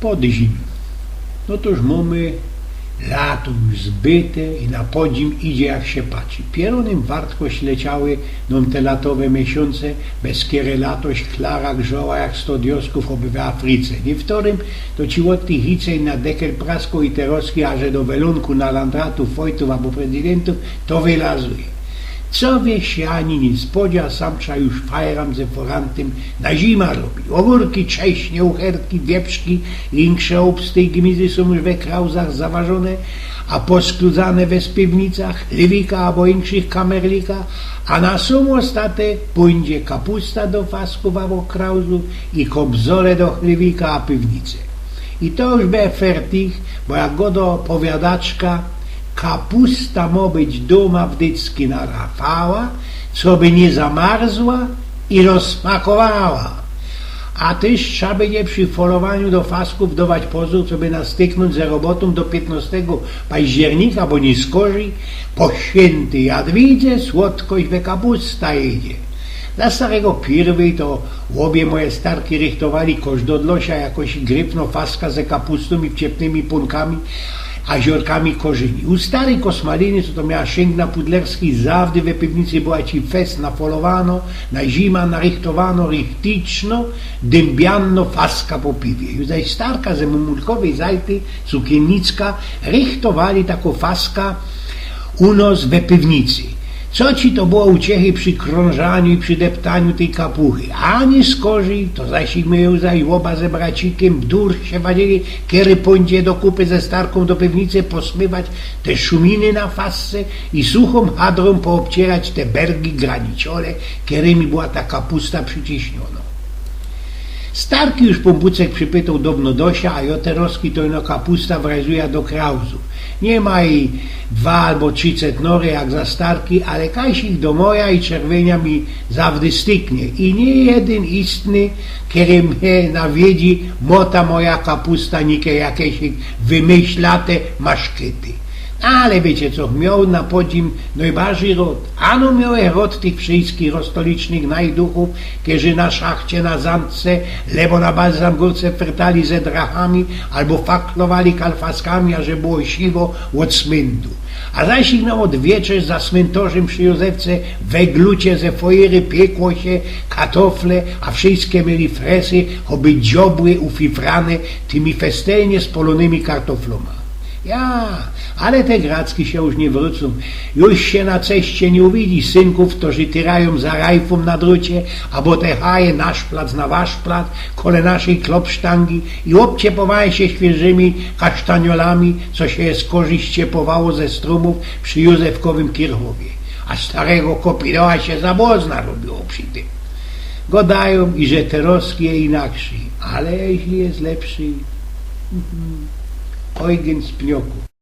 podzim. No toż mamy lato już zbyte i na podzim idzie jak się patrzy. Pieronym wartkość leciały nam te latowe miesiące, bez kiery latość klara grzoła jak 100 diosków oby w Afryce. Nie wtorym to ci od tych hicej na dekel prasko i teroski, a że do welunku na landratów, fojtów albo prezydentów to wylazuje. Co wie się ani nie spodzia, sam trzeba już fajeram ze forantem na zima robi. Ogórki, cześnie, ucherki, wieprzki, większe obsty i gmizy są już we krauzach zaważone, a poskludzane we spiwnicach, lewika albo inszych kamerlika, a na sam ostatek pójdzie kapusta do fasków albo krauzów i kobzole do chlewika a piwnice. I to już będzie fertig, bo jak go do powiadaczka, kapusta ma być doma wdycki na Rafała, co by nie zamarzła i rozsmakowała. A też trzeba będzie przy folowaniu do fasków dawać pozór, co by nastyknąć za robotą do 15 października, bo nie skorzy, po święty Jadwidze słodkość we kapusta jedzie. Dla starego pierwej to obie moje starki rychtowali kosz do dlosia jakoś grypno faska ze kapustą i wciepnymi punkami, a ziorkami korzeni. U starej kosmaliny, co to miała Szęgna Pudlerski, zawdy we piwnicy była ci fest nafolowano, na zima narychtowano rychtyczno, dębianno faska po piwie. Już zaś starka ze Mumulkowej zajty, cukiernicka, rychtowali taką faska u nas we piwnicy. Co ci to było uciechy przy krążaniu i przy deptaniu tej kapuchy? Ani skorzy, to zaś my ją za oba ze bracikiem w dur się wadzili, kiedy pójdzie do kupy ze starką do piwnicy posmywać te szuminy na fasce i suchą hadrą poobcierać te bergi graniciole, którymi była ta kapusta przyciśniona. Starki już pombucek przypytał dobno dosia, a joteroski to ino kapusta wrazuje do krauzu. Nie ma i 2 albo 300 nory jak za starki, ale kasik do moja i czerwienia mi zawdy styknie. I nie jeden istny, który mnie nawiedzi, mota moja kapusta, nikie jakieś wymyślate maszkyty. Ale wiecie co, miał na podzim najbardziej rod. Ano miał rod tych wszystkich rozstolicznych najduchów, którzy na szachcie, na zamce, lebo na balzam górce fertali ze drachami, albo faklowali kalfaskami, a że było siwo od smyndu. A zaś ich miał od wieczór za cmentarzem przy Józefce we glucie ze fojery piekło się katofle, a wszystkie mieli fresy, choby dziobły ufifrane tymi festelnie spolonymi kartofloma. Ja, ale te gracki się już nie wrócą. Już się na ceście nie uwidzi synków, którzy tyrają za rajfą na drucie, albo te haje nasz plac na wasz plac, kole naszej klopsztangi i obciepowały się świeżymi kasztaniolami, co się z korzy ściepowało ze strumów przy Józefkowym Kirchowie. A starego kopidoła się zabłozna robiło przy tym. Godają i że teroski je inakszy, ale jeśli jest lepszy... Eugen z Pnioku.